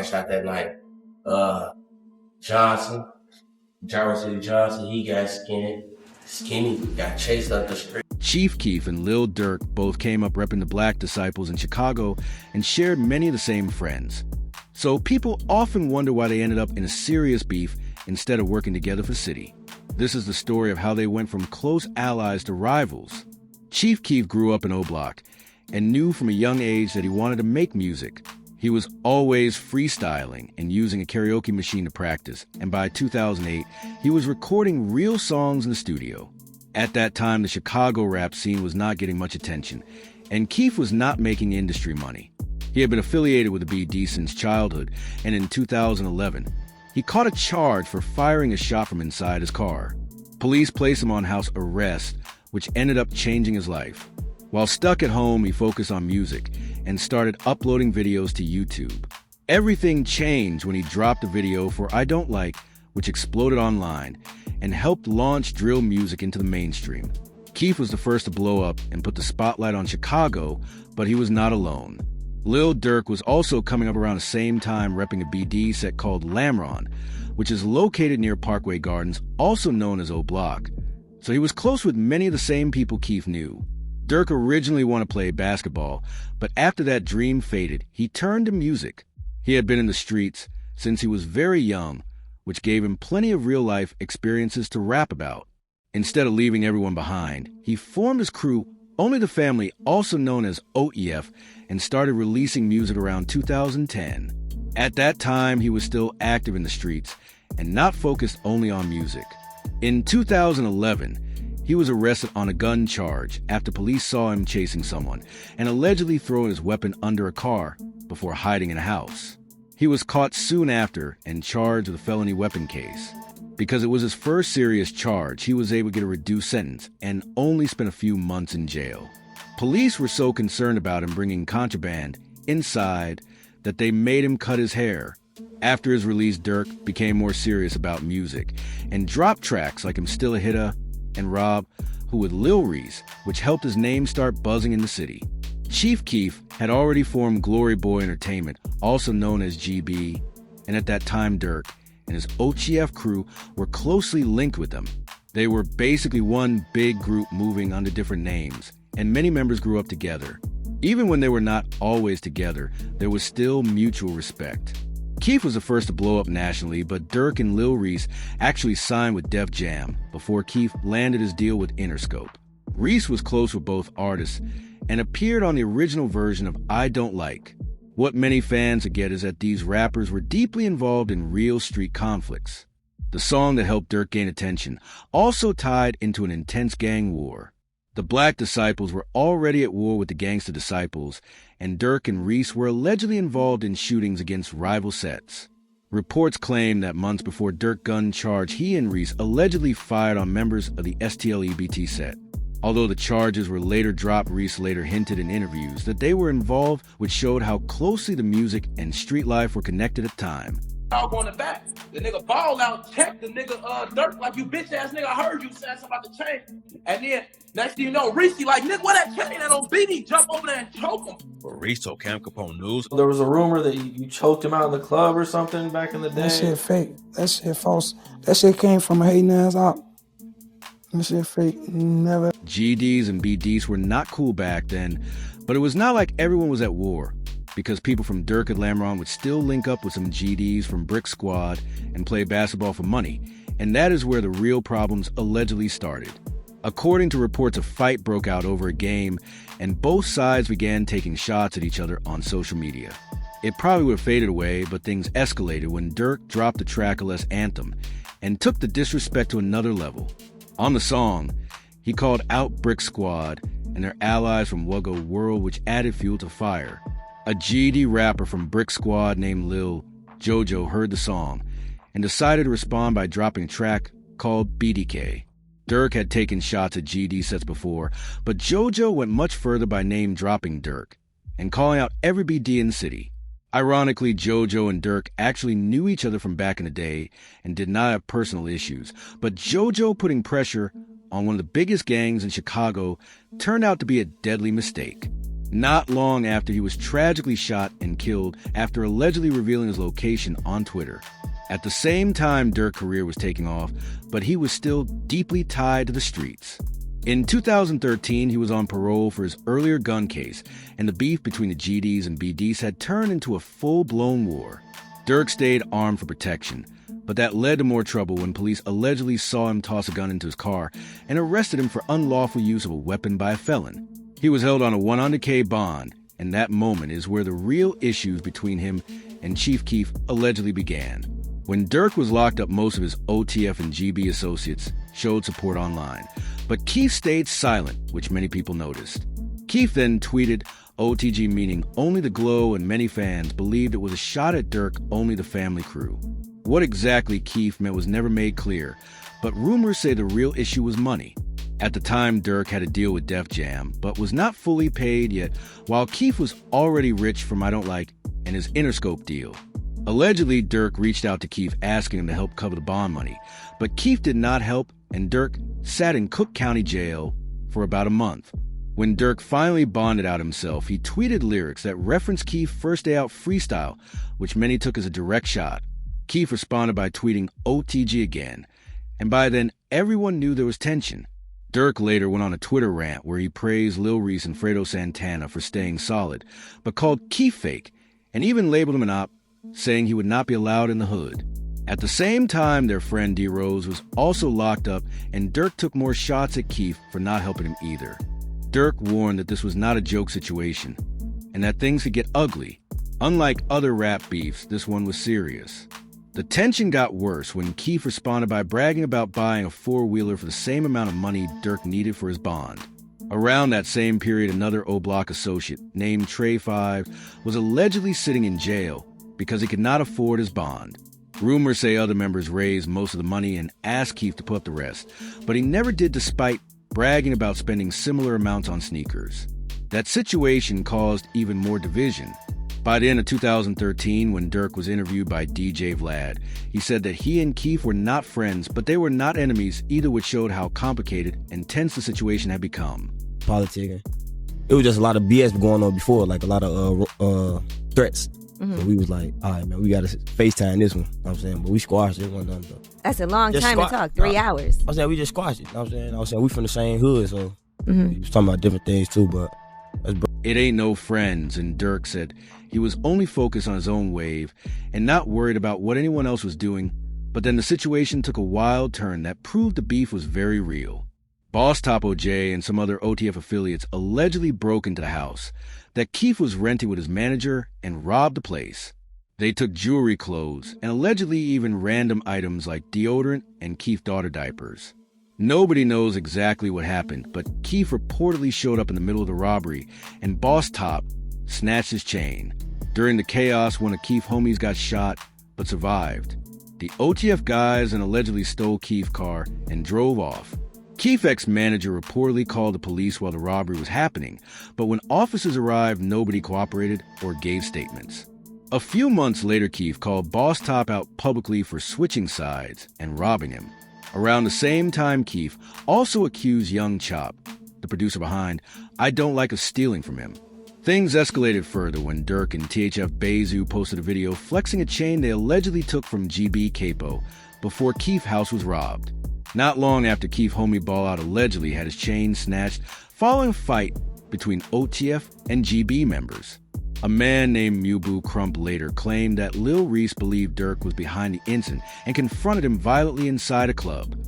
got shot that night. Johnson, Jarvis City Johnson, he got skinny, got chased up the street. Chief Keef and Lil Durk both came up repping the Black Disciples in Chicago and shared many of the same friends. So people often wonder why they ended up in a serious beef instead of working together for City. This is the story of how they went from close allies to rivals. Chief Keef grew up in O Block and knew from a young age that he wanted to make music. He was always freestyling and using a karaoke machine to practice, and by 2008, he was recording real songs in the studio. At that time, the Chicago rap scene was not getting much attention, and Keef was not making industry money. He had been affiliated with the bade since childhood, and in 2011, he caught a charge for firing a shot from inside his car. Police placed him on house arrest, which ended up changing his life. While stuck at home, he focused on music and started uploading videos to YouTube. Everything changed when he dropped a video for I Don't Like, which exploded online and helped launch drill music into the mainstream. Keef was the first to blow up and put the spotlight on Chicago, but he was not alone. Lil Durk was also coming up around the same time repping a bade set called Lamron, which is located near Parkway Gardens, also known as O Block. So he was close with many of the same people Keef knew. Durk originally wanted to play basketball, but after that dream faded, he turned to music. He had been in the streets since he was very young, which gave him plenty of real-life experiences to rap about. Instead of leaving everyone behind, he formed his crew, Only the Family, also known as OEF, and started releasing music around 2010. At that time, he was still active in the streets and not focused only on music. In 2011, he was arrested on a gun charge after police saw him chasing someone and allegedly throwing his weapon under a car before hiding in a house. He was caught soon after and charged with a felony weapon case. Because it was his first serious charge, he was able to get a reduced sentence and only spent a few months in jail. Police were so concerned about him bringing contraband inside that they made him cut his hair. After his release, Durk became more serious about music and dropped tracks like I'm Still a Hitter and Rob, who with Lil Reese, which helped his name start buzzing in the city. Chief Keef had already formed Glory Boy Entertainment, also known as GB, and at that time Durk and his OGF crew were closely linked with them. They were basically one big group moving under different names, and many members grew up together. Even when they were not always together, there was still mutual respect. Keef was the first to blow up nationally, but Durk and Lil Reese actually signed with Def Jam before Keef landed his deal with Interscope. Reese was close with both artists and appeared on the original version of I Don't Like. What many fans forget is that these rappers were deeply involved in real street conflicts. The song that helped Durk gain attention also tied into an intense gang war. The Black Disciples were already at war with the Gangsta Disciples, and Durk and Reese were allegedly involved in shootings against rival sets. Reports claim that months before Durk gun charge, he and Reese allegedly fired on members of the STLEBT set. Although the charges were later dropped, Reese later hinted in interviews that they were involved, which showed how closely the music and street life were connected at the time. I was going back. The nigga ball out, check the nigga Durk like you bitch ass nigga. I heard you saying something about the chain. And then next thing you know, Reese like, nigga, what that chain that on BD? Jump over there and choke him. But Reese told Cam Capone News. There was a rumor that you choked him out in the club or something back in the day. That shit fake. That shit false. That shit came from a hating ass out. That shit fake. Never. GDs and BDs were not cool back then, but it was not like everyone was at war, because people from Durk and Lamron would still link up with some GDs from Brick Squad and play basketball for money, and that is where the real problems allegedly started. According to reports, a fight broke out over a game, and both sides began taking shots at each other on social media. It probably would have faded away, but things escalated when Durk dropped the track Less Anthem and took the disrespect to another level. On the song, he called out Brick Squad and their allies from Wuggo World, which added fuel to fire. A GD rapper from Brick Squad named Lil Jojo heard the song and decided to respond by dropping a track called BDK. Durk had taken shots at GD sets before, but Jojo went much further by name-dropping Durk and calling out every BD in the city. Ironically, Jojo and Durk actually knew each other from back in the day and did not have personal issues, but Jojo putting pressure on one of the biggest gangs in Chicago turned out to be a deadly mistake. not long after he was tragically shot and killed after allegedly revealing his location on Twitter. At the same time, Durk's career was taking off, but he was still deeply tied to the streets. In 2013, he was on parole for his earlier gun case, and the beef between the GDs and BDs had turned into a full-blown war. Durk stayed armed for protection, but that led to more trouble when police allegedly saw him toss a gun into his car and arrested him for unlawful use of a weapon by a felon. He was held on a $100K bond, and that moment is where the real issues between him and Chief Keef allegedly began. When Durk was locked up, most of his OTF and GB associates showed support online, but Keef stayed silent, which many people noticed. Keef then tweeted OTG, meaning only the glow, and many fans believed it was a shot at Durk, only the family crew. What exactly Keef meant was never made clear, but rumors say the real issue was money. At the time, Durk had a deal with Def Jam, but was not fully paid yet, while Keef was already rich from I Don't Like and his Interscope deal. Allegedly, Durk reached out to Keef asking him to help cover the bond money, but Keef did not help, and Durk sat in Cook County Jail for about a month. When Durk finally bonded out himself, he tweeted lyrics that referenced Keef's First Day Out freestyle, which many took as a direct shot. Keef responded by tweeting OTG again, and by then everyone knew there was tension. Durk later went on a Twitter rant where he praised Lil Reese and Fredo Santana for staying solid, but called Keef fake, and even labeled him an op, saying he would not be allowed in the hood. At the same time, their friend D Rose was also locked up, and Durk took more shots at Keef for not helping him either. Durk warned that this was not a joke situation, and that things could get ugly. Unlike other rap beefs, this one was serious. The tension got worse when Keef responded by bragging about buying a four-wheeler for the same amount of money Durk needed for his bond. Around that same period, another O-Block associate, named Trey 5, was allegedly sitting in jail because he could not afford his bond. Rumors say other members raised most of the money and asked Keef to put up the rest, but he never did, despite bragging about spending similar amounts on sneakers. That situation caused even more division. By the end of 2013, when Durk was interviewed by DJ Vlad, he said that he and Keef were not friends, but they were not enemies either, which showed how complicated and tense the situation had become. Politicking. It was just a lot of BS going on before, like a lot of threats. Mm-hmm. So we was like, all right, man, we got to FaceTime this one. You know what I'm saying? But we squashed it one time, though. That's a long time to talk, 3 hours. I was saying we just squashed it. You know what I'm saying? We from the same hood, so we was talking about different things too, but it ain't no friends, and Durk said he was only focused on his own wave and not worried about what anyone else was doing. But then the situation took a wild turn that proved the beef was very real. Boss Top OJ and some other OTF affiliates allegedly broke into the house that Keef was renting with his manager and robbed the place. They took jewelry, clothes, and allegedly even random items like deodorant and Keef daughter diapers. Nobody knows exactly what happened, but Keef reportedly showed up in the middle of the robbery, and Boss Top snatched his chain. During the chaos, one of Keef's homies got shot, but survived. The OTF guys and allegedly stole Keef's car and drove off. Keef's ex-manager reportedly called the police while the robbery was happening, but when officers arrived, nobody cooperated or gave statements. A few months later, Keef called Boss Top out publicly for switching sides and robbing him. Around the same time, Keef also accused Young Chop, the producer behind I Don't Like, of stealing from him. Things escalated further when Durk and THF Bezu posted a video flexing a chain they allegedly took from GB Capo before Keef's house was robbed. Not long after, Keef homie Ball Out allegedly had his chain snatched following a fight between OTF and GB members. A man named Mubu Crump later claimed that Lil Reese believed Durk was behind the incident and confronted him violently inside a club.